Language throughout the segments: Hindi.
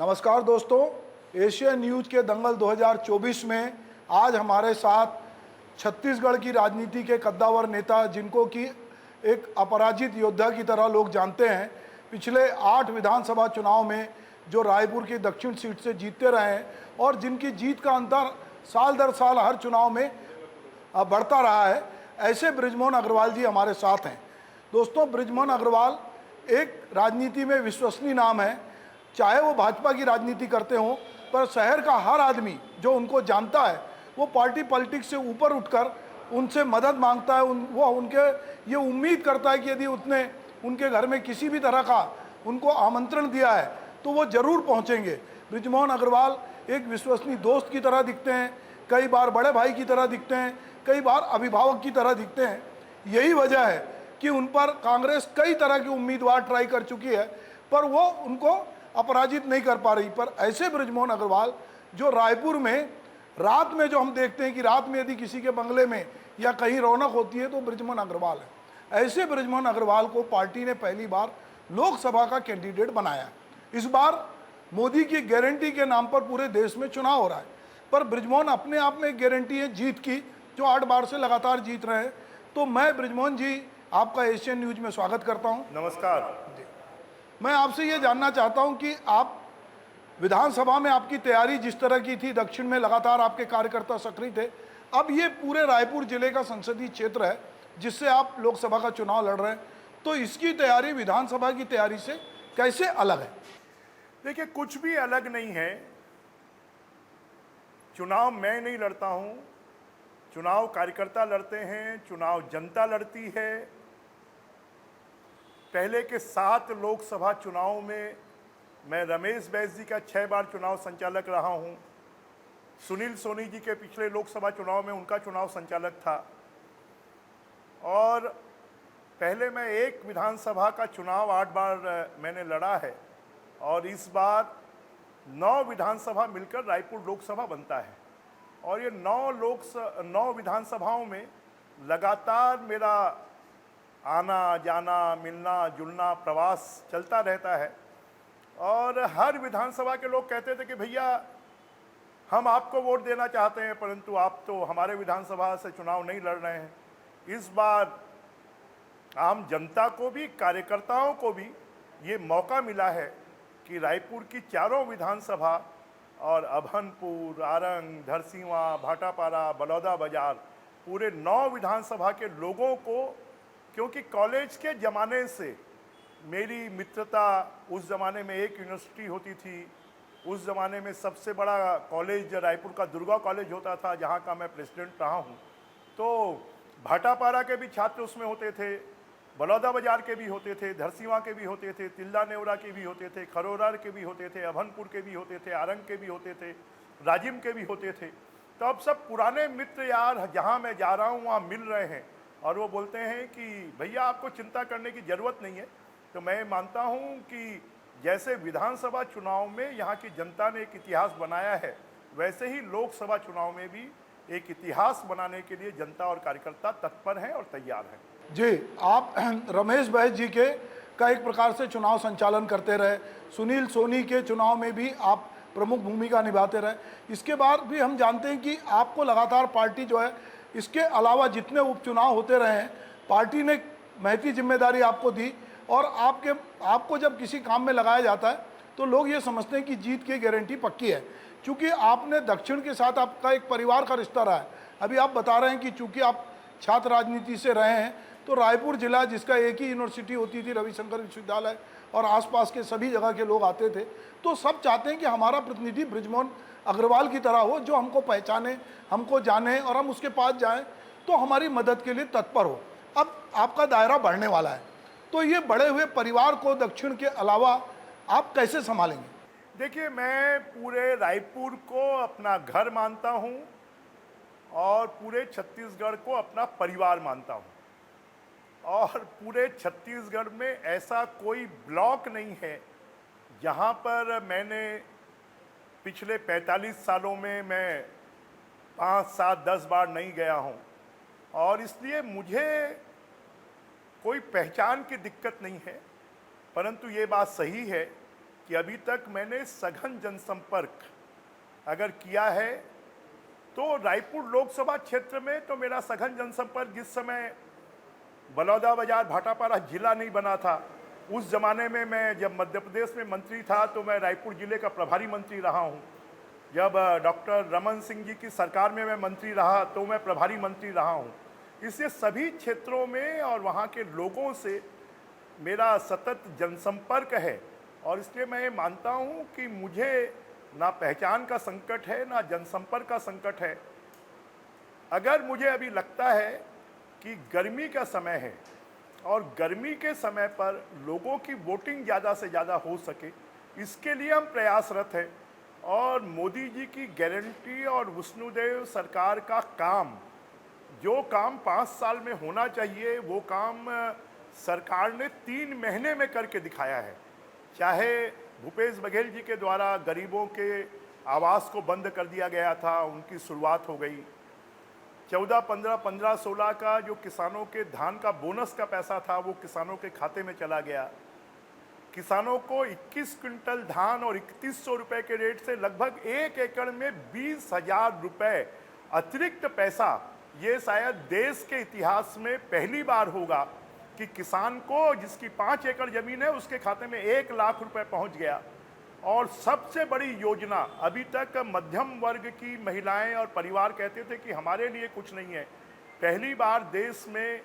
नमस्कार दोस्तों, एशियन न्यूज के दंगल 2024 में आज हमारे साथ छत्तीसगढ़ की राजनीति के कद्दावर नेता, जिनको कि एक अपराजित योद्धा की तरह लोग जानते हैं, पिछले 8 विधानसभा चुनाव में जो रायपुर की दक्षिण सीट से जीतते रहे हैं और जिनकी जीत का अंतर साल दर साल हर चुनाव में बढ़ता रहा है, ऐसे बृजमोहन अग्रवाल जी हमारे साथ हैं। दोस्तों, बृजमोहन अग्रवाल एक राजनीति में विश्वसनीय नाम है। चाहे वो भाजपा की राजनीति करते हों, पर शहर का हर आदमी जो उनको जानता है वो पार्टी पॉलिटिक्स से ऊपर उठकर उनसे मदद मांगता है। वो उनके ये उम्मीद करता है कि यदि उसने उनके घर में किसी भी तरह का उनको आमंत्रण दिया है तो वो जरूर पहुंचेंगे। बृजमोहन अग्रवाल एक विश्वसनीय दोस्त की तरह दिखते हैं, कई बार बड़े भाई की तरह दिखते हैं, कई बार अभिभावक की तरह दिखते हैं। यही वजह है कि उन पर कांग्रेस कई तरह के उम्मीदवार ट्राई कर चुकी है, पर वो उनको अपराजित नहीं कर पा रही। पर ऐसे बृजमोहन अग्रवाल जो रायपुर में रात में जो हम देखते हैं कि रात में यदि किसी के बंगले में या कहीं रौनक होती है तो बृजमोहन अग्रवाल है। ऐसे बृजमोहन अग्रवाल को पार्टी ने पहली बार लोकसभा का कैंडिडेट बनाया। इस बार मोदी की गारंटी के नाम पर पूरे देश में चुनाव हो रहा है, पर बृजमोहन अपने आप में एक गारंटी है जीत की, जो 8 बार से लगातार जीत रहे हैं। तो मैं बृजमोहन जी आपका एशियन न्यूज में स्वागत करता हूं। नमस्कार। मैं आपसे ये जानना चाहता हूं कि आप विधानसभा में आपकी तैयारी जिस तरह की थी, दक्षिण में लगातार आपके कार्यकर्ता सक्रिय थे, अब ये पूरे रायपुर जिले का संसदीय क्षेत्र है जिससे आप लोकसभा का चुनाव लड़ रहे हैं, तो इसकी तैयारी विधानसभा की तैयारी से कैसे अलग है? देखिए, कुछ भी अलग नहीं है। चुनाव मैं नहीं लड़ता हूं, चुनाव कार्यकर्ता लड़ते हैं, चुनाव जनता लड़ती है। पहले के 7 लोकसभा चुनाव में मैं रमेश बैस जी का 6 बार चुनाव संचालक रहा हूं। सुनील सोनी जी के पिछले लोकसभा चुनाव में उनका चुनाव संचालक था। और पहले मैं एक विधानसभा का चुनाव 8 बार मैंने लड़ा है, और इस बार 9 विधानसभा मिलकर रायपुर लोकसभा बनता है। और ये 9 विधानसभाओं में लगातार मेरा आना जाना, मिलना जुलना, प्रवास चलता रहता है। और हर विधानसभा के लोग कहते थे कि भैया हम आपको वोट देना चाहते हैं, परंतु आप तो हमारे विधानसभा से चुनाव नहीं लड़ रहे हैं। इस बार आम जनता को भी, कार्यकर्ताओं को भी ये मौका मिला है कि रायपुर की चारों विधानसभा और अभनपुर, आरंग, धरसींवा, भाटापारा, बलौदाबाजार, पूरे 9 विधानसभा के लोगों को, क्योंकि कॉलेज के ज़माने से मेरी मित्रता, उस ज़माने में एक यूनिवर्सिटी होती थी, उस ज़माने में सबसे बड़ा कॉलेज रायपुर का दुर्गा कॉलेज होता था, जहाँ का मैं प्रेसिडेंट रहा हूँ। तो भाटापारा के भी छात्र उसमें होते थे, बलौदाबाजार के भी होते थे, धरसींवा के भी होते थे, तिल्दा नेवरा के भी होते थे, खरोरा के भी होते थे, अभनपुर के भी होते थे, आरंग के भी होते थे, राजिम के भी होते थे। तो अब सब पुराने मित्र यार जहाँ मैं जा रहा हूँ वहाँ मिल रहे हैं, और वो बोलते हैं कि भैया आपको चिंता करने की ज़रूरत नहीं है। तो मैं मानता हूँ कि जैसे विधानसभा चुनाव में यहाँ की जनता ने एक इतिहास बनाया है, वैसे ही लोकसभा चुनाव में भी एक इतिहास बनाने के लिए जनता और कार्यकर्ता तत्पर हैं और तैयार हैं। जी, आप रमेश बैस जी के का एक प्रकार से चुनाव संचालन करते रहे, सुनील सोनी के चुनाव में भी आप प्रमुख भूमिका निभाते रहे। इसके बाद भी हम जानते हैं कि आपको लगातार पार्टी जो है, इसके अलावा जितने उपचुनाव होते रहे हैं, पार्टी ने महती जिम्मेदारी आपको दी, और आपको जब किसी काम में लगाया जाता है तो लोग ये समझते हैं कि जीत की गारंटी पक्की है, क्योंकि आपने दक्षिण के साथ आपका एक परिवार का रिश्ता रहा है। अभी आप बता रहे हैं कि चूंकि आप छात्र राजनीति से रहे हैं, तो रायपुर जिला, जिसका एक ही यूनिवर्सिटी होती थी, रविशंकर विश्वविद्यालय, और आसपास के सभी जगह के लोग आते थे, तो सब चाहते हैं कि हमारा प्रतिनिधि बृजमोहन अग्रवाल की तरह हो, जो हमको पहचाने, हमको जाने, और हम उसके पास जाएं तो हमारी मदद के लिए तत्पर हो। अब आपका दायरा बढ़ने वाला है, तो ये बड़े हुए परिवार को दक्षिण के अलावा आप कैसे संभालेंगे? देखिए, मैं पूरे रायपुर को अपना घर मानता हूँ और पूरे छत्तीसगढ़ को अपना परिवार मानता हूँ। और पूरे छत्तीसगढ़ में ऐसा कोई ब्लॉक नहीं है जहाँ पर मैंने पिछले 45 सालों में मैं 5, 7, 10 बार नहीं गया हूँ। और इसलिए मुझे कोई पहचान की दिक्कत नहीं है, परंतु ये बात सही है कि अभी तक मैंने सघन जनसंपर्क अगर किया है तो रायपुर लोकसभा क्षेत्र में तो मेरा सघन जनसंपर्क जिस समय बलौदा बाजार भाटापारा जिला नहीं बना था, उस जमाने में मैं जब मध्य प्रदेश में मंत्री था तो मैं रायपुर जिले का प्रभारी मंत्री रहा हूँ। जब डॉक्टर रमन सिंह जी की सरकार में मैं मंत्री रहा तो मैं प्रभारी मंत्री रहा हूँ। इससे सभी क्षेत्रों में और वहाँ के लोगों से मेरा सतत जनसंपर्क है और इसलिए मैं ये मानता हूँ कि मुझे ना पहचान का संकट है ना जनसंपर्क का संकट है। अगर मुझे अभी लगता है कि गर्मी का समय है और गर्मी के समय पर लोगों की वोटिंग ज़्यादा से ज़्यादा हो सके, इसके लिए हम प्रयासरत हैं और मोदी जी की गारंटी और विष्णुदेव सरकार का काम, जो काम 5 साल में होना चाहिए वो काम सरकार ने 3 महीने में करके दिखाया है। चाहे भूपेश बघेल जी के द्वारा गरीबों के आवास को बंद कर दिया गया था, उनकी शुरुआत हो गई। 14, 15, 15, 16 का जो किसानों के धान का बोनस का पैसा था वो किसानों के खाते में चला गया। किसानों को 21 क्विंटल धान और 3100 रुपये के रेट से लगभग 1 एकड़ में 20,000 रुपये अतिरिक्त पैसा, ये शायद देश के इतिहास में पहली बार होगा कि किसान को जिसकी 5 एकड़ जमीन है उसके खाते में 1 लाख रुपए पहुंच गया। और सबसे बड़ी योजना, अभी तक मध्यम वर्ग की महिलाएं और परिवार कहते थे कि हमारे लिए कुछ नहीं है। पहली बार देश में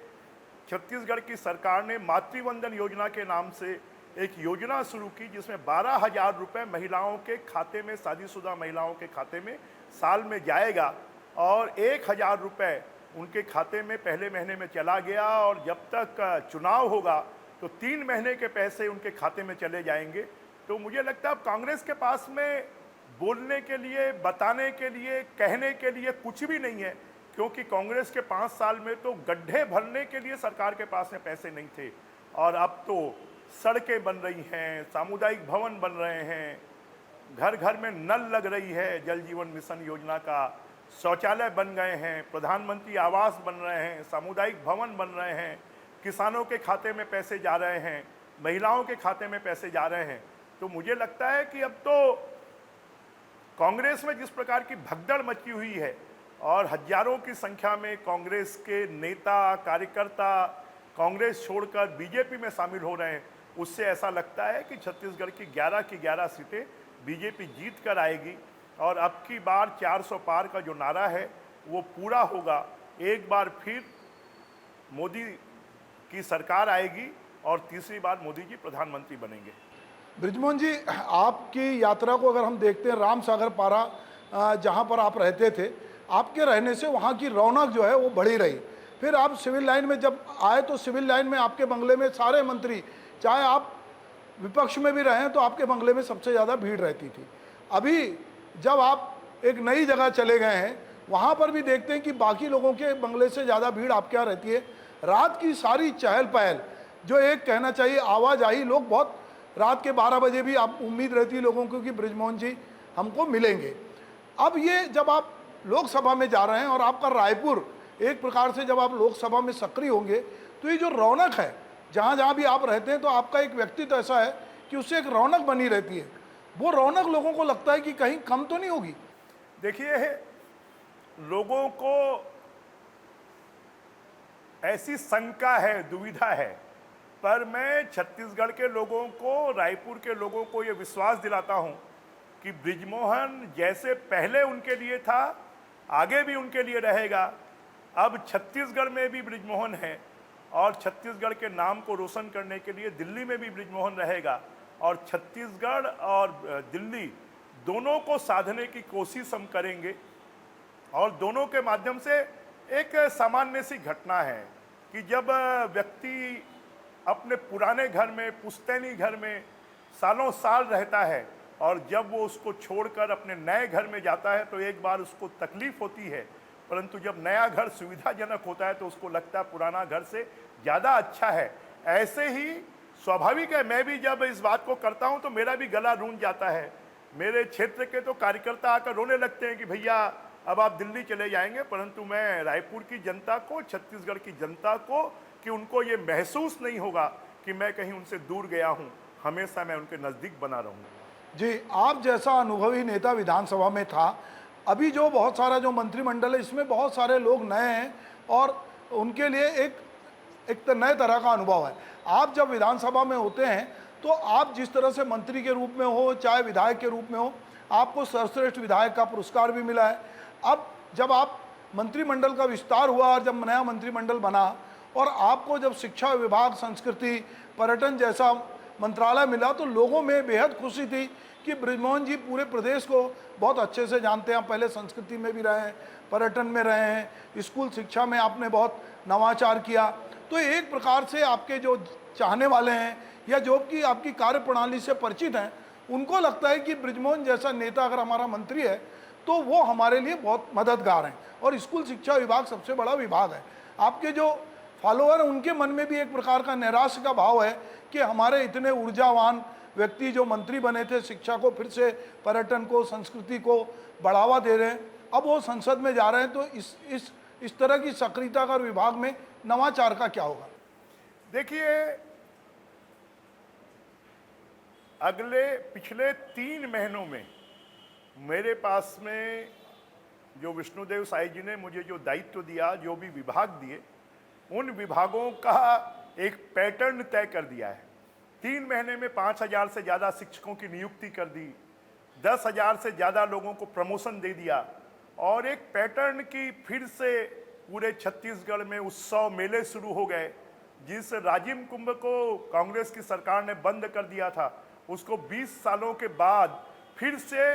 छत्तीसगढ़ की सरकार ने मातृवंदन योजना के नाम से एक योजना शुरू की जिसमें 12,000 रुपये महिलाओं के खाते में, शादीशुदा महिलाओं के खाते में साल में जाएगा और 1,000 रुपये उनके खाते में पहले महीने में चला गया और जब तक चुनाव होगा तो 3 महीने के पैसे उनके खाते में चले जाएंगे। तो मुझे लगता है अब कांग्रेस के पास में बोलने के लिए, बताने के लिए, कहने के लिए कुछ भी नहीं है, क्योंकि कांग्रेस के 5 साल में तो गड्ढे भरने के लिए सरकार के पास में पैसे नहीं थे और अब तो सड़कें बन रही हैं, सामुदायिक भवन बन रहे हैं, घर घर में नल लग रही है, जल जीवन मिशन योजना का शौचालय बन गए हैं, प्रधानमंत्री आवास बन रहे हैं, सामुदायिक भवन बन रहे हैं, किसानों के खाते में पैसे जा रहे हैं, महिलाओं के खाते में पैसे जा रहे हैं। तो मुझे लगता है कि अब तो कांग्रेस में जिस प्रकार की भगदड़ मची हुई है और हजारों की संख्या में कांग्रेस के नेता, कार्यकर्ता कांग्रेस छोड़कर बीजेपी में शामिल हो रहे हैं, उससे ऐसा लगता है कि छत्तीसगढ़ की 11 सीटें बीजेपी जीत कर आएगी और अब की बार 400 पार का जो नारा है वो पूरा होगा। एक बार फिर मोदी की सरकार आएगी और तीसरी बार मोदी जी प्रधानमंत्री बनेंगे। बृजमोहन जी, आपकी यात्रा को अगर हम देखते हैं, राम सागर पारा जहाँ पर आप रहते थे, आपके रहने से वहाँ की रौनक जो है वो बढ़ी रही। फिर आप सिविल लाइन में जब आए तो सिविल लाइन में आपके बंगले में सारे मंत्री, चाहे आप विपक्ष में भी रहें तो आपके बंगले में सबसे ज़्यादा भीड़ रहती थी। अभी जब आप एक नई जगह चले गए हैं वहाँ पर भी देखते हैं कि बाकी लोगों के बंगले से ज़्यादा भीड़ आपके यहाँ रहती है। रात की सारी चहल पहल, जो एक कहना चाहिए आवाजाही, लोग बहुत रात के 12 बजे भी आप उम्मीद रहती है लोगों को कि बृजमोहन जी हमको मिलेंगे। अब ये जब आप लोकसभा में जा रहे हैं और आपका रायपुर एक प्रकार से जब आप लोकसभा में सक्रिय होंगे तो ये जो रौनक है, जहाँ जहाँ भी आप रहते हैं तो आपका एक व्यक्तित्व ऐसा है कि उससे एक रौनक बनी रहती है। वो रौनक लोगों को लगता है कि कहीं कम तो नहीं होगी। देखिए, लोगों को ऐसी शंका है, दुविधा है, पर मैं छत्तीसगढ़ के लोगों को, रायपुर के लोगों को ये विश्वास दिलाता हूँ कि बृजमोहन जैसे पहले उनके लिए था आगे भी उनके लिए रहेगा। अब छत्तीसगढ़ में भी बृजमोहन है और छत्तीसगढ़ के नाम को रोशन करने के लिए दिल्ली में भी बृजमोहन रहेगा और छत्तीसगढ़ और दिल्ली दोनों को साधने की कोशिश हम करेंगे। और दोनों के माध्यम से एक सामान्य सी घटना है कि जब व्यक्ति अपने पुराने घर में, पुश्तैनी घर में सालों साल रहता है और जब वो उसको छोड़कर अपने नए घर में जाता है तो एक बार उसको तकलीफ होती है, परंतु जब नया घर सुविधाजनक होता है तो उसको लगता है पुराना घर से ज़्यादा अच्छा है। ऐसे ही स्वाभाविक है, मैं भी जब इस बात को करता हूं तो मेरा भी गला रूंझ जाता है। मेरे क्षेत्र के तो कार्यकर्ता आकर रोने लगते हैं कि भैया अब आप दिल्ली चले जाएंगे, परंतु मैं रायपुर की जनता को, छत्तीसगढ़ की जनता को, कि उनको ये महसूस नहीं होगा कि मैं कहीं उनसे दूर गया हूं। हमेशा मैं उनके नज़दीक बना रहूँगा। जी, आप जैसा अनुभवी नेता विधानसभा में था, अभी जो बहुत सारा जो मंत्रिमंडल है इसमें बहुत सारे लोग नए हैं और उनके लिए एक तो नए तरह का अनुभव है। आप जब विधानसभा में होते हैं तो आप जिस तरह से मंत्री के रूप में हो चाहे विधायक के रूप में हो, आपको सर्वश्रेष्ठ विधायक का पुरस्कार भी मिला है। अब जब आप मंत्रिमंडल का विस्तार हुआ और जब नया मंत्रिमंडल बना और आपको जब शिक्षा विभाग, संस्कृति, पर्यटन जैसा मंत्रालय मिला तो लोगों में बेहद खुशी थी कि बृजमोहन जी पूरे प्रदेश को बहुत अच्छे से जानते हैं। पहले संस्कृति में भी रहे हैं, पर्यटन में रहे हैं, स्कूल शिक्षा में आपने बहुत नवाचार किया। तो एक प्रकार से आपके जो चाहने वाले हैं या जो कि आपकी कार्यप्रणाली से परिचित हैं, उनको लगता है कि बृजमोहन जैसा नेता अगर हमारा मंत्री है तो वो हमारे लिए बहुत मददगार हैं। और स्कूल शिक्षा विभाग सबसे बड़ा विभाग है। आपके जो फॉलोअर हैं उनके मन में भी एक प्रकार का नैराश्य का भाव है कि हमारे इतने ऊर्जावान व्यक्ति जो मंत्री बने थे, शिक्षा को फिर से, पर्यटन को, संस्कृति को बढ़ावा दे रहे हैं, अब वो संसद में जा रहे हैं। तो इस तरह की सक्रियता का विभाग में नवाचार का क्या होगा? देखिए, पिछले 3 महीनों में मेरे पास में जो विष्णुदेव साई जी ने मुझे जो दायित्व दिया, जो भी विभाग दिए, उन विभागों का एक पैटर्न तय कर दिया है। 3 महीने में 5,000 से ज़्यादा शिक्षकों की नियुक्ति कर दी, 10,000 से ज़्यादा लोगों को प्रमोशन दे दिया और एक पैटर्न की फिर से पूरे छत्तीसगढ़ में उत्सव मेले शुरू हो गए। जिस राजिम कुंभ को कांग्रेस की सरकार ने बंद कर दिया था, उसको 20 सालों के बाद फिर से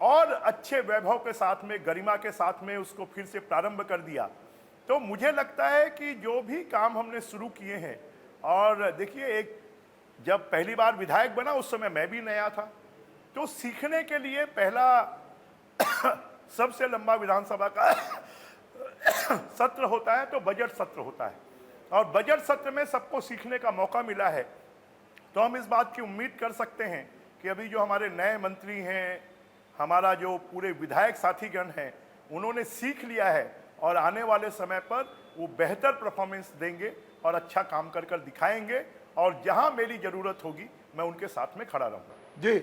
और अच्छे वैभव के साथ में, गरिमा के साथ में उसको फिर से प्रारंभ कर दिया। तो मुझे लगता है कि जो भी काम हमने शुरू किए हैं, और देखिए, जब पहली बार विधायक बना उस समय मैं भी नया था, तो सीखने के लिए पहला सबसे लंबा विधानसभा का सत्र होता है तो बजट सत्र होता है, और बजट सत्र में सबको सीखने का मौका मिला है। तो हम इस बात की उम्मीद कर सकते हैं कि अभी जो हमारे नए मंत्री हैं, हमारा जो पूरे विधायक साथीगण हैं, उन्होंने सीख लिया है और आने वाले समय पर वो बेहतर परफॉर्मेंस देंगे और अच्छा काम कर कर दिखाएंगे, और जहां मेरी जरूरत होगी मैं उनके साथ में खड़ा रहूंगा। जी,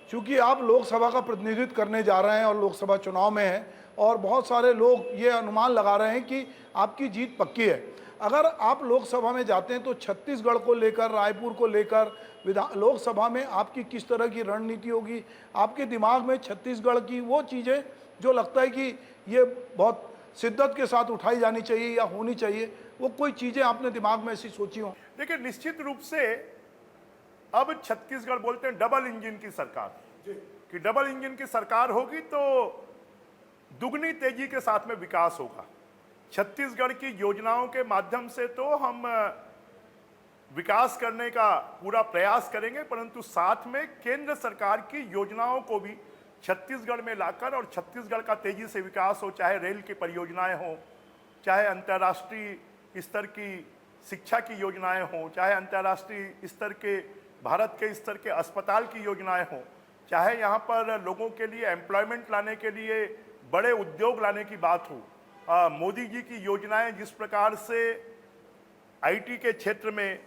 चूंकि आप लोकसभा का प्रतिनिधित्व करने जा रहे हैं और लोकसभा चुनाव में हैं और बहुत सारे लोग ये अनुमान लगा रहे हैं कि आपकी जीत पक्की है। अगर आप लोकसभा में जाते हैं तो छत्तीसगढ़ को लेकर, रायपुर को लेकर लोकसभा में आपकी किस तरह की रणनीति होगी? आपके दिमाग में छत्तीसगढ़ की वो चीज़ें जो लगता है कि ये बहुत शिद्दत के साथ उठाई जानी चाहिए या होनी चाहिए, वो कोई चीज़ें आपने दिमाग में ऐसी सोची हो? देखिए, निश्चित रूप से अब छत्तीसगढ़ बोलते हैं डबल इंजन की सरकार, कि डबल इंजन की सरकार होगी तो दुगनी तेजी के साथ में विकास होगा। छत्तीसगढ़ की योजनाओं के माध्यम से तो हम विकास करने का पूरा प्रयास करेंगे, परंतु साथ में केंद्र सरकार की योजनाओं को भी छत्तीसगढ़ में लाकर और छत्तीसगढ़ का तेजी से विकास हो, चाहे रेल की परियोजनाएं हो, चाहे अंतर्राष्ट्रीय स्तर की शिक्षा की योजनाएं हो, चाहे अंतर्राष्ट्रीय स्तर के भारत के स्तर के अस्पताल की योजनाएं हो, चाहे यहाँ पर लोगों के लिए एम्प्लॉयमेंट लाने के लिए बड़े उद्योग लाने की बात हो। मोदी जी की योजनाएं जिस प्रकार से आईटी के क्षेत्र में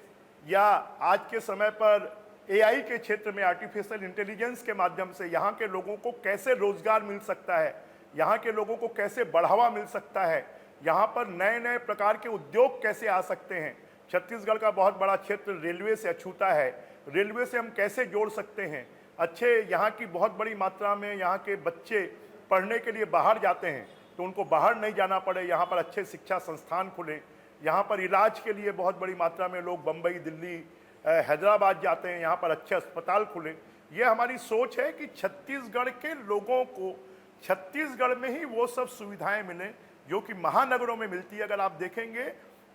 या आज के समय पर एआई के क्षेत्र में, आर्टिफिशियल इंटेलिजेंस के माध्यम से यहाँ के लोगों को कैसे रोजगार मिल सकता है, यहाँ के लोगों को कैसे बढ़ावा मिल सकता है, यहाँ पर नए नए प्रकार के उद्योग कैसे आ सकते हैं। छत्तीसगढ़ का बहुत बड़ा क्षेत्र रेलवे से अछूता है, रेलवे से हम कैसे जोड़ सकते हैं। अच्छे यहाँ की बहुत बड़ी मात्रा में यहाँ के बच्चे पढ़ने के लिए बाहर जाते हैं, तो उनको बाहर नहीं जाना पड़े, यहाँ पर अच्छे शिक्षा संस्थान खुलें। यहाँ पर इलाज के लिए बहुत बड़ी मात्रा में लोग बम्बई, दिल्ली, हैदराबाद जाते हैं, यहाँ पर अच्छे अस्पताल खुले। ये हमारी सोच है कि छत्तीसगढ़ के लोगों को छत्तीसगढ़ में ही वो सब सुविधाएं मिलें जो कि महानगरों में मिलती है। अगर आप देखेंगे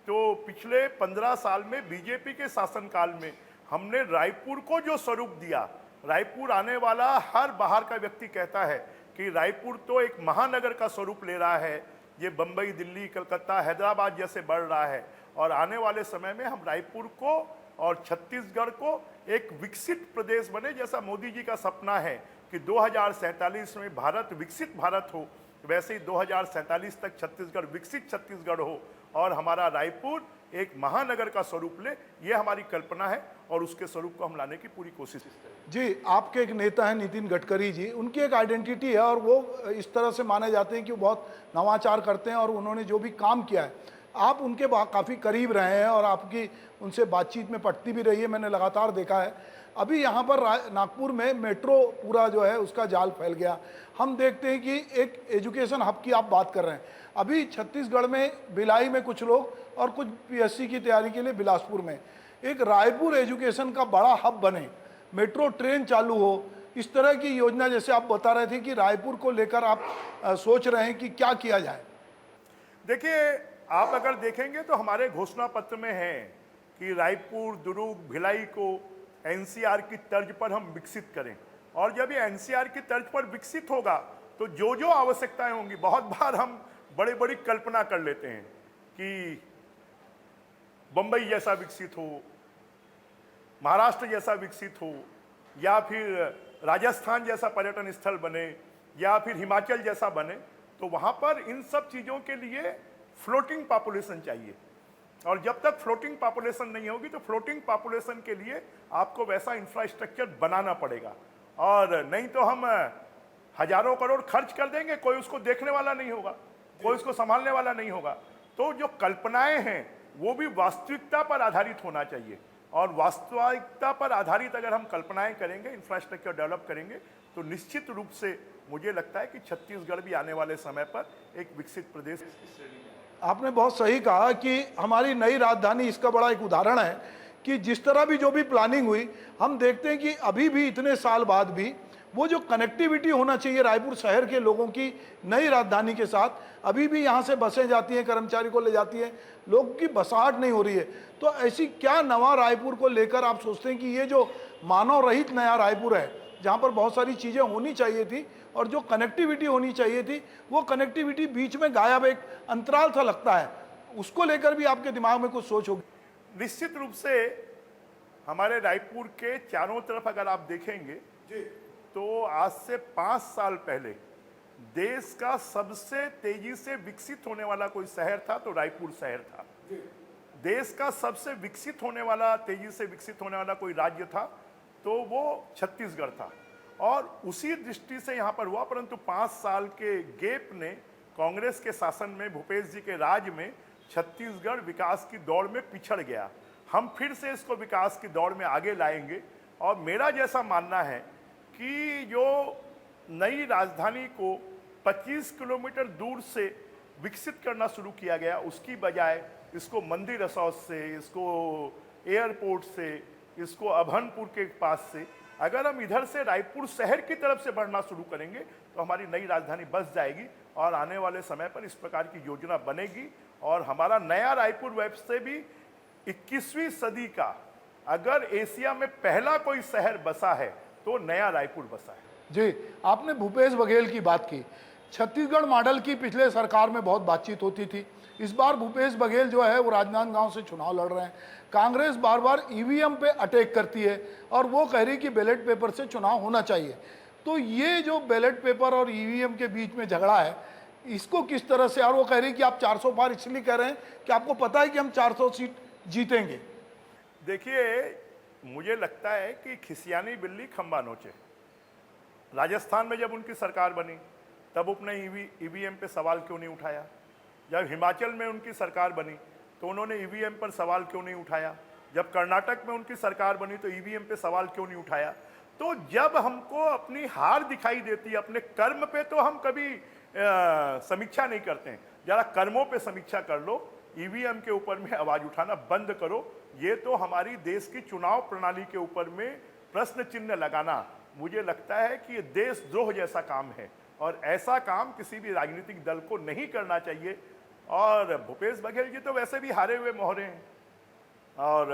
तो पिछले 15 साल में बीजेपी के शासनकाल में हमने रायपुर को जो स्वरूप दिया, रायपुर आने वाला हर बाहर का व्यक्ति कहता है कि रायपुर तो एक महानगर का स्वरूप ले रहा है, ये बम्बई, दिल्ली, कलकत्ता, हैदराबाद जैसे बढ़ रहा है। और आने वाले समय में हम रायपुर को और छत्तीसगढ़ को एक विकसित प्रदेश बने, जैसा मोदी जी का सपना है कि 2047 में भारत विकसित भारत हो, वैसे ही 2047 तक छत्तीसगढ़ विकसित छत्तीसगढ़ हो और हमारा रायपुर एक महानगर का स्वरूप ले, ये हमारी कल्पना है और उसके स्वरूप को हम लाने की पूरी कोशिश करें। जी, आपके एक नेता हैं नितिन गडकरी जी, उनकी एक आइडेंटिटी है और वो इस तरह से माने जाते हैं कि वो बहुत नवाचार करते हैं और उन्होंने जो भी काम किया है, आप उनके काफ़ी करीब रहे हैं और आपकी उनसे बातचीत में पटती भी रही है, मैंने लगातार देखा है। अभी यहाँ पर नागपुर में मेट्रो पूरा जो है उसका जाल फैल गया। हम देखते हैं कि एक एजुकेशन हब की आप बात कर रहे हैं। अभी छत्तीसगढ़ में भिलाई में कुछ लोग और कुछ पीएससी की तैयारी के लिए बिलासपुर में एक रायपुर एजुकेशन का बड़ा हब बने, मेट्रो ट्रेन चालू हो, इस तरह की योजना जैसे आप बता रहे थे कि रायपुर को लेकर आप सोच रहे हैं कि क्या किया जाए। देखिए, आप अगर देखेंगे तो हमारे घोषणा पत्र में है कि रायपुर, दुर्ग, भिलाई को एनसीआर की तर्ज पर हम विकसित करें। और जब ये एनसीआर की तर्ज पर विकसित होगा तो जो जो आवश्यकताएं होंगी, बहुत बार हम बड़ी बड़ी कल्पना कर लेते हैं कि बंबई जैसा विकसित हो, महाराष्ट्र जैसा विकसित हो, या फिर राजस्थान जैसा पर्यटन स्थल बने, या फिर हिमाचल जैसा बने। तो वहाँ पर इन सब चीज़ों के लिए फ्लोटिंग पॉपुलेशन चाहिए, और जब तक फ्लोटिंग पॉपुलेशन नहीं होगी तो फ्लोटिंग पॉपुलेशन के लिए आपको वैसा इंफ्रास्ट्रक्चर बनाना पड़ेगा। और नहीं तो हम हजारों करोड़ खर्च कर देंगे, कोई उसको देखने वाला नहीं होगा, कोई उसको संभालने वाला नहीं होगा। तो जो कल्पनाएं हैं वो भी वास्तविकता पर आधारित होना चाहिए, और वास्तविकता पर आधारित अगर हम कल्पनाएं करेंगे, इंफ्रास्ट्रक्चर डेवलप करेंगे, तो निश्चित रूप से मुझे लगता है कि छत्तीसगढ़ भी आने वाले समय पर एक विकसित प्रदेश की श्रेणी में। आपने बहुत सही कहा कि हमारी नई राजधानी इसका बड़ा एक उदाहरण है कि जिस तरह भी जो भी प्लानिंग हुई, हम देखते हैं कि अभी भी इतने साल बाद भी वो जो कनेक्टिविटी होना चाहिए रायपुर शहर के लोगों की नई राजधानी के साथ, अभी भी यहाँ से बसें जाती हैं, कर्मचारी को ले जाती हैं, लोगों की बसाहट नहीं हो रही है। तो ऐसी क्या नवा रायपुर को लेकर आप सोचते हैं कि ये जो मानव रहित नया रायपुर है, जहाँ पर बहुत सारी चीज़ें होनी चाहिए थी और जो कनेक्टिविटी होनी चाहिए थी, वो कनेक्टिविटी बीच में गायब, एक अंतराल सा लगता है, उसको लेकर भी आपके दिमाग में कुछ सोच होगी? निश्चित रूप से हमारे रायपुर के चारों तरफ अगर आप देखेंगे तो आज से 5 साल पहले देश का सबसे तेजी से विकसित होने वाला कोई शहर था तो रायपुर शहर था। देश का सबसे विकसित होने वाला, तेजी से विकसित होने वाला कोई राज्य था तो वो छत्तीसगढ़ था, और उसी दृष्टि से यहाँ पर हुआ। परंतु 5 साल के गैप ने कांग्रेस के शासन में, भूपेश जी के राज में, छत्तीसगढ़ विकास की दौड़ में पिछड़ गया। हम फिर से इसको विकास की दौड़ में आगे लाएंगे, और मेरा जैसा मानना है कि जो नई राजधानी को 25 किलोमीटर दूर से विकसित करना शुरू किया गया, उसकी बजाय इसको मंदिर असौज से, इसको एयरपोर्ट से, इसको अभनपुर के पास से, अगर हम इधर से रायपुर शहर की तरफ से बढ़ना शुरू करेंगे तो हमारी नई राजधानी बस जाएगी, और आने वाले समय पर इस प्रकार की योजना बनेगी, और हमारा नया रायपुर वैसे भी 21वीं सदी का अगर एशिया में पहला कोई शहर बसा है तो नया रायपुर बसा है। जी, आपने भूपेश बघेल की बात की। छत्तीसगढ़ मॉडल की पिछले सरकार में बहुत बातचीत होती थी। इस बार भूपेश बघेल जो है वो राजनांदगांव से चुनाव लड़ रहे हैं। कांग्रेस बार बार ईवीएम पे अटैक करती है और वो कह रही कि बैलेट पेपर से चुनाव होना चाहिए। तो ये जो बैलेट पेपर और ईवीएम के बीच में झगड़ा है, इसको किस तरह से, और वो कह रही कि आप 400 पार इसलिए कह रहे हैं कि आपको पता है कि हम 400 सीट जीतेंगे। देखिए, मुझे लगता है कि खिसियानी बिल्ली खंबा नोचे। राजस्थान में जब उनकी सरकार बनी तब उसने ईवीएम पे सवाल क्यों नहीं उठाया? जब हिमाचल में उनकी सरकार बनी तो उन्होंने ईवीएम पर सवाल क्यों नहीं उठाया? जब कर्नाटक में उनकी सरकार बनी तो ईवीएम पे सवाल क्यों नहीं उठाया? तो जब हमको अपनी हार दिखाई देती है अपने कर्म पे, तो हम कभी समीक्षा नहीं करते हैं। जरा कर्मों पे समीक्षा कर लो, ईवीएम के ऊपर में आवाज उठाना बंद करो। ये तो हमारी देश की चुनाव प्रणाली के ऊपर में प्रश्न चिन्ह लगाना, मुझे लगता है कि ये देशद्रोह जैसा काम है, और ऐसा काम किसी भी राजनीतिक दल को नहीं करना चाहिए। और भूपेश बघेल जी तो वैसे भी हारे हुए मोहरे हैं, और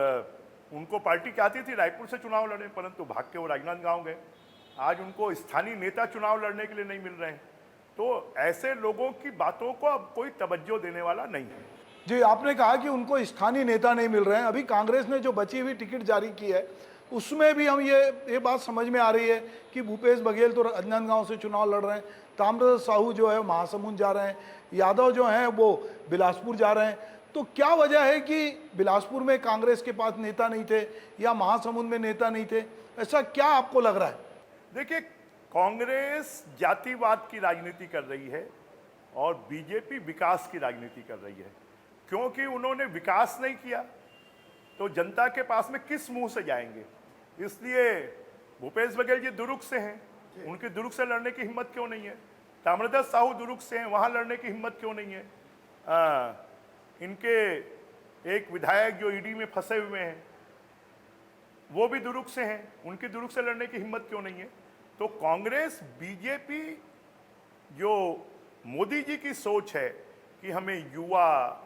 उनको पार्टी चाहती थी रायपुर से चुनाव लड़े, परंतु भाग के वो राजनांदगांव गए। आज उनको स्थानीय नेता चुनाव लड़ने के लिए नहीं मिल रहे हैं। तो ऐसे लोगों की बातों को अब कोई तवज्जो देने वाला नहीं है। जी, आपने कहा कि उनको स्थानीय नेता नहीं मिल रहे हैं। अभी कांग्रेस ने जो बची हुई टिकट जारी की है उसमें भी हम ये बात समझ में आ रही है कि भूपेश बघेल तो राजनांदगांव से चुनाव लड़ रहे हैं, ताम्रध्वज साहू जो है महासमुंद जा रहे हैं, यादव जो हैं वो बिलासपुर जा रहे हैं। तो क्या वजह है कि बिलासपुर में कांग्रेस के पास नेता नहीं थे या महासमुंद में नेता नहीं थे, ऐसा क्या आपको लग रहा है? देखिए, कांग्रेस जातिवाद की राजनीति कर रही है और बीजेपी विकास की राजनीति कर रही है। क्योंकि उन्होंने विकास नहीं किया तो जनता के पास में किस मुंह से जाएंगे। इसलिए भूपेश बघेल जी दुर्ग से हैं, उनकी दुर्ग से लड़ने की हिम्मत क्यों नहीं है? ताम्रध्वज साहू दुर्ग से हैं, वहां लड़ने की हिम्मत क्यों नहीं है? इनके एक विधायक जो ईडी में फंसे हुए हैं वो भी दुर्ग से हैं, उनकी दुर्ग से लड़ने की हिम्मत क्यों नहीं है? तो कांग्रेस बीजेपी, जो मोदी जी की सोच है कि हमें युवा,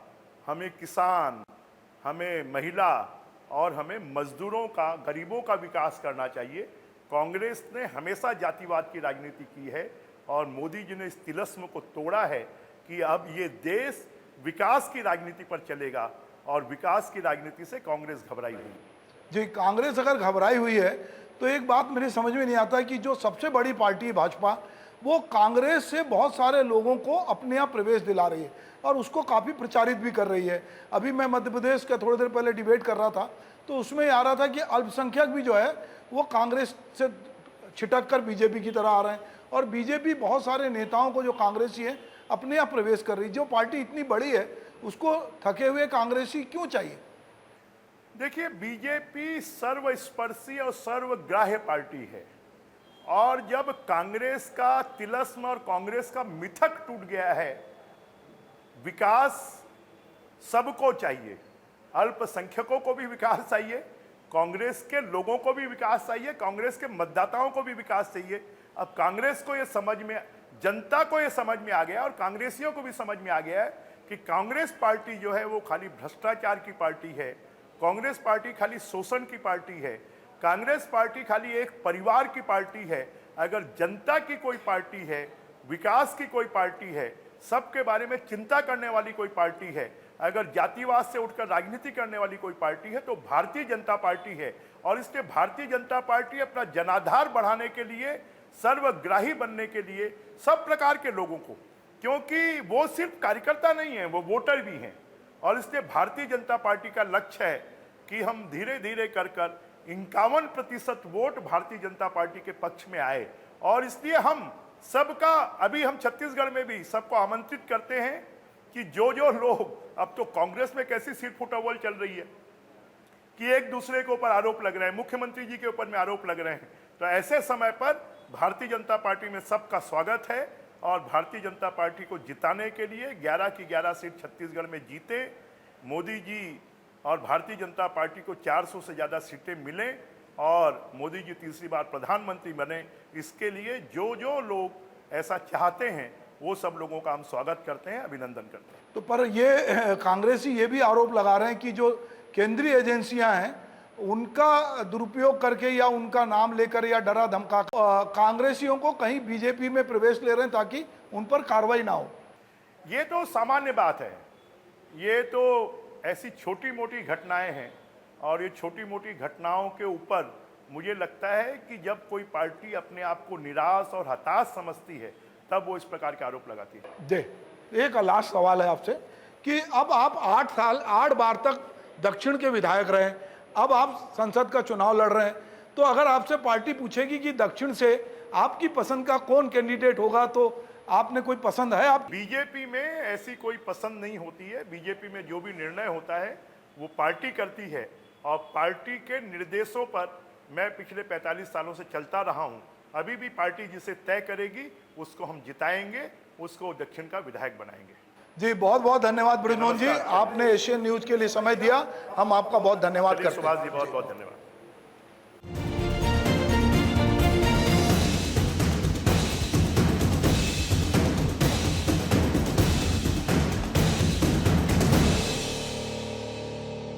हमें किसान, हमें महिला और हमें मजदूरों का, गरीबों का विकास करना चाहिए, कांग्रेस ने हमेशा जातिवाद की राजनीति की है और मोदी जी ने इस तिलिस्म को तोड़ा है कि अब ये देश विकास की राजनीति पर चलेगा और विकास की राजनीति से कांग्रेस घबराई हुई है। जी, कांग्रेस अगर घबराई हुई है तो एक बात मेरे समझ में नहीं आता कि जो सबसे बड़ी पार्टी है भाजपा, वो कांग्रेस से बहुत सारे लोगों को अपने यहाँ प्रवेश दिला रही है और उसको काफ़ी प्रचारित भी कर रही है। अभी मैं मध्य प्रदेश का थोड़ी देर पहले डिबेट कर रहा था तो उसमें आ रहा था कि अल्पसंख्यक भी जो है वो कांग्रेस से छिटक कर बीजेपी की तरह आ रहे हैं और बीजेपी बहुत सारे नेताओं को जो कांग्रेसी है अपने यहाँ प्रवेश कर रही है। जो पार्टी इतनी बड़ी है उसको थके हुए कांग्रेसी क्यों चाहिए? देखिए, बीजेपी सर्वस्पर्शी और सर्वग्राह्य पार्टी है और जब कांग्रेस का तिलिस्म और कांग्रेस का मिथक टूट गया है, विकास सबको चाहिए, अल्पसंख्यकों को भी विकास चाहिए, कांग्रेस के लोगों को भी विकास चाहिए, कांग्रेस के मतदाताओं को भी विकास चाहिए। अब कांग्रेस को ये समझ में, जनता को ये समझ में आ गया और कांग्रेसियों को भी समझ में आ गया है कि कांग्रेस पार्टी जो है वो खाली भ्रष्टाचार की पार्टी है, कांग्रेस पार्टी खाली शोषण की पार्टी है, कांग्रेस पार्टी खाली एक परिवार की पार्टी है। अगर जनता की कोई पार्टी है, विकास की कोई पार्टी है, सबके बारे में चिंता करने वाली कोई पार्टी है, अगर जातिवाद से उठकर राजनीति करने वाली कोई पार्टी है तो भारतीय जनता पार्टी है। और इसलिए भारतीय जनता पार्टी अपना जनाधार बढ़ाने के लिए, सर्वग्राही बनने के लिए सब प्रकार के लोगों को, क्योंकि वो सिर्फ कार्यकर्ता नहीं है, वो वोटर भी हैं, और इसलिए भारतीय जनता पार्टी का लक्ष्य है कि हम धीरे धीरे कर 51% वोट भारतीय जनता पार्टी के पक्ष में आए। और इसलिए हम सबका, अभी हम छत्तीसगढ़ में भी सबको आमंत्रित करते हैं कि जो लोग, अब तो कांग्रेस में कैसी सीट फुटबॉल चल रही है कि एक दूसरे के ऊपर आरोप लग रहे हैं, मुख्यमंत्री जी के ऊपर में आरोप लग रहे हैं, तो ऐसे समय पर भारतीय जनता पार्टी में सबका स्वागत है और भारतीय जनता पार्टी को जिताने के लिए 11 की 11 सीट छत्तीसगढ़ में जीते, मोदी जी और भारतीय जनता पार्टी को 400 से ज़्यादा सीटें मिलें और मोदी जी तीसरी बार प्रधानमंत्री बने, इसके लिए जो लोग ऐसा चाहते हैं वो सब लोगों का हम स्वागत करते हैं, अभिनंदन करते हैं। तो पर ये कांग्रेसी ये भी आरोप लगा रहे हैं कि जो केंद्रीय एजेंसियां हैं उनका दुरुपयोग करके या उनका नाम लेकर या डरा धमका कांग्रेसियों को कहीं बीजेपी में प्रवेश ले रहे हैं ताकि उन पर कार्रवाई ना हो। ये तो सामान्य बात है, ये तो ऐसी छोटी मोटी घटनाएं हैं और ये छोटी मोटी घटनाओं के ऊपर मुझे लगता है कि जब कोई पार्टी अपने आप को निराश और हताश समझती है तब वो इस प्रकार के आरोप लगाती है। दे एक लास्ट सवाल है आपसे कि अब आप 8 बार तक दक्षिण के विधायक रहे, अब आप संसद का चुनाव लड़ रहे हैं, तो अगर आपसे पार्टी पूछेगी कि दक्षिण से आपकी पसंद का कौन कैंडिडेट होगा तो आपने कोई पसंद है? आप बीजेपी में ऐसी कोई पसंद नहीं होती है, बीजेपी में जो भी निर्णय होता है वो पार्टी करती है और पार्टी के निर्देशों पर मैं पिछले 45 सालों से चलता रहा हूं। अभी भी पार्टी जिसे तय करेगी उसको हम जिताएंगे, उसको दक्षिण का विधायक बनाएंगे। जी, बहुत बहुत धन्यवाद बृजमोहन जी, आपने एशियन न्यूज के लिए समय दिया, हम आपका बहुत धन्यवाद करते हैं। सुभाष जी, बहुत बहुत धन्यवाद।